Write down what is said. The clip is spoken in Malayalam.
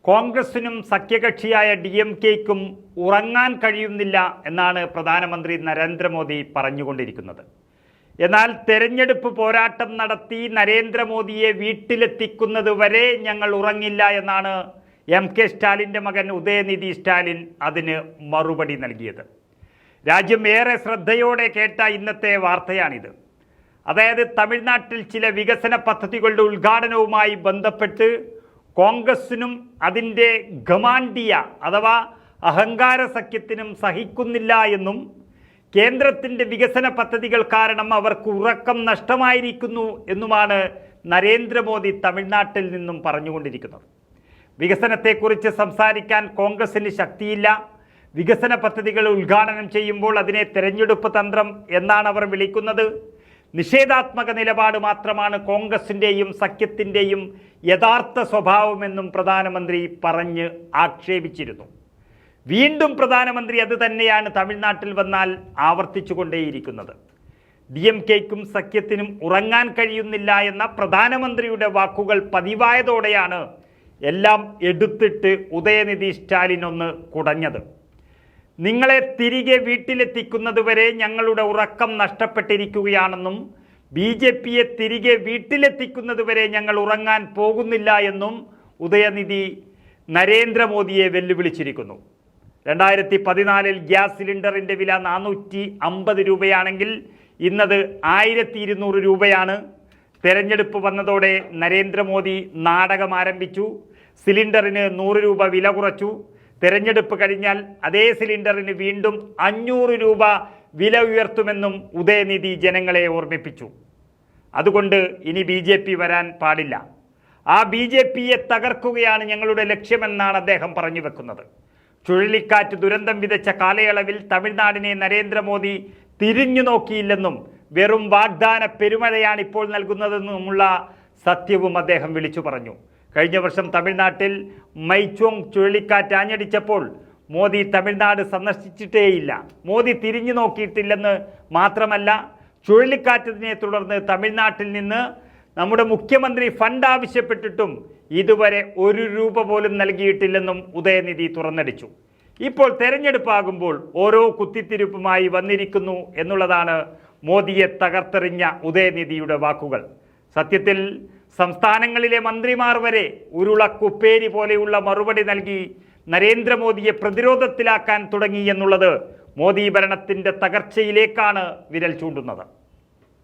കോൺഗ്രസിനും സഖ്യകക്ഷിയായ DMKയ്ക്കും ഉറങ്ങാൻ കഴിയുന്നില്ല എന്നാണ് പ്രധാനമന്ത്രി നരേന്ദ്രമോദി പറഞ്ഞുകൊണ്ടിരിക്കുന്നത്. എന്നാൽ തെരഞ്ഞെടുപ്പ് പോരാട്ടം നടത്തി നരേന്ദ്രമോദിയെ വീട്ടിലെത്തിക്കുന്നത് വരെ ഞങ്ങൾ ഉറങ്ങില്ല എന്നാണ് MK സ്റ്റാലിൻ്റെ മകൻ ഉദയനിധി സ്റ്റാലിൻ അതിന് മറുപടി നൽകിയത്. രാജ്യം ഏറെ ശ്രദ്ധയോടെ കേട്ട ഇന്നത്തെ വാർത്തയാണിത്. അതായത് തമിഴ്നാട്ടിൽ ചില വികസന പദ്ധതികളുടെ ഉദ്ഘാടനവുമായി ബന്ധപ്പെട്ട് കോൺഗ്രസിനും അതിൻ്റെ ഗമാണ്ടിയ അഥവാ അഹങ്കാര സഖ്യത്തിനും സഹിക്കുന്നില്ല എന്നും കേന്ദ്രത്തിൻ്റെ വികസന പദ്ധതികൾ കാരണം അവർക്ക് ഉറക്കം നഷ്ടമായിരിക്കുന്നു എന്നുമാണ് നരേന്ദ്രമോദി തമിഴ്നാട്ടിൽ നിന്നും പറഞ്ഞുകൊണ്ടിരിക്കുന്നത്. വികസനത്തെക്കുറിച്ച് സംസാരിക്കാൻ കോൺഗ്രസിന് ശക്തിയില്ല. വികസന പദ്ധതികൾ ഉദ്ഘാടനം ചെയ്യുമ്പോൾ അതിനെ തെരഞ്ഞെടുപ്പ് തന്ത്രം എന്നാണ് അവർ വിളിക്കുന്നത്. നിഷേധാത്മക നിലപാട് മാത്രമാണ് കോൺഗ്രസിൻ്റെയും സഖ്യത്തിൻ്റെയും യഥാർത്ഥ സ്വഭാവമെന്നും പ്രധാനമന്ത്രി പറഞ്ഞ് ആക്ഷേപിച്ചിരുന്നു. വീണ്ടും പ്രധാനമന്ത്രി അത് തന്നെയാണ് തമിഴ്നാട്ടിൽ വന്നാൽ ആവർത്തിച്ചുകൊണ്ടേയിരിക്കുന്നത്. DMKയ്ക്കും സഖ്യത്തിനും ഉറങ്ങാൻ കഴിയുന്നില്ല എന്ന പ്രധാനമന്ത്രിയുടെ വാക്കുകൾ പതിവായതോടെയാണ് എല്ലാം എടുത്തിട്ട് ഉദയനിധി സ്റ്റാലിൻ ഒന്ന് കുടഞ്ഞത്. നിങ്ങളെ തിരികെ വീട്ടിലെത്തിക്കുന്നതുവരെ ഞങ്ങളുടെ ഉറക്കം നഷ്ടപ്പെട്ടിരിക്കുകയാണെന്നും BJPയെ തിരികെ വീട്ടിലെത്തിക്കുന്നതുവരെ ഞങ്ങൾ ഉറങ്ങാൻ പോകുന്നില്ല എന്നും ഉദയനിധി നരേന്ദ്രമോദിയെ വെല്ലുവിളിച്ചിരിക്കുന്നു. 2014 ഗ്യാസ് സിലിണ്ടറിൻ്റെ വില 450 രൂപയാണെങ്കിൽ ഇന്നത് 1200 രൂപയാണ്. തെരഞ്ഞെടുപ്പ് വന്നതോടെ നരേന്ദ്രമോദി നാടകം ആരംഭിച്ചു. സിലിണ്ടറിന് 100 രൂപ വില കുറച്ചു. തെരഞ്ഞെടുപ്പ് കഴിഞ്ഞാൽ അതേ സിലിണ്ടറിന് വീണ്ടും 500 രൂപ വില ഉയർത്തുമെന്നും ഉദയനിധി ജനങ്ങളെ ഓർമ്മിപ്പിച്ചു. അതുകൊണ്ട് ഇനി BJP വരാൻ പാടില്ല. ആ BJPയെ തകർക്കുകയാണ് ഞങ്ങളുടെ ലക്ഷ്യമെന്നാണ് അദ്ദേഹം പറഞ്ഞു വെക്കുന്നത്. ചുഴലിക്കാറ്റ് ദുരന്തം വിതച്ച കാലയളവിൽ തമിഴ്നാടിനെ നരേന്ദ്രമോദി തിരിഞ്ഞു നോക്കിയില്ലെന്നും വെറും വാഗ്ദാന പെരുമഴയാണ് ഇപ്പോൾ നൽകുന്നതെന്നുമുള്ള സത്യവും അദ്ദേഹം വിളിച്ചു പറഞ്ഞു. കഴിഞ്ഞ വർഷം തമിഴ്നാട്ടിൽ മൈച്ചോങ് ചുഴലിക്കാറ്റ് ആഞ്ഞടിച്ചപ്പോൾ മോദി തമിഴ്നാട് സന്ദർശിച്ചിട്ടേയില്ല. മോദി തിരിഞ്ഞു നോക്കിയിട്ടില്ലെന്ന് മാത്രമല്ല, ചുഴലിക്കാറ്റിനെ തുടർന്ന് തമിഴ്നാട്ടിൽ നിന്ന് നമ്മുടെ മുഖ്യമന്ത്രി ഫണ്ട് ആവശ്യപ്പെട്ടിട്ടും ഇതുവരെ 1 രൂപ പോലും നൽകിയിട്ടില്ലെന്നും ഉദയനിധി തുറന്നടിച്ചു. ഇപ്പോൾ തെരഞ്ഞെടുപ്പാകുമ്പോൾ ഓരോ കുത്തിത്തിരിപ്പുമായി വന്നിരിക്കുന്നു എന്നുള്ളതാണ് മോദിയെ തകർത്തെറിഞ്ഞ ഉദയനിധിയുടെ വാക്കുകൾ. സത്യത്തിൽ സംസ്ഥാനങ്ങളിലെ മന്ത്രിമാർ വരെ ഉരുളക്കുപ്പേരി പോലെയുള്ള മറുപടി നൽകി നരേന്ദ്രമോദിയെ പ്രതിരോധത്തിലാക്കാൻ തുടങ്ങി എന്നുള്ളത് മോദി ഭരണത്തിൻ്റെ തകർച്ചയിലേക്കാണ് വിരൽ ചൂണ്ടുന്നത്.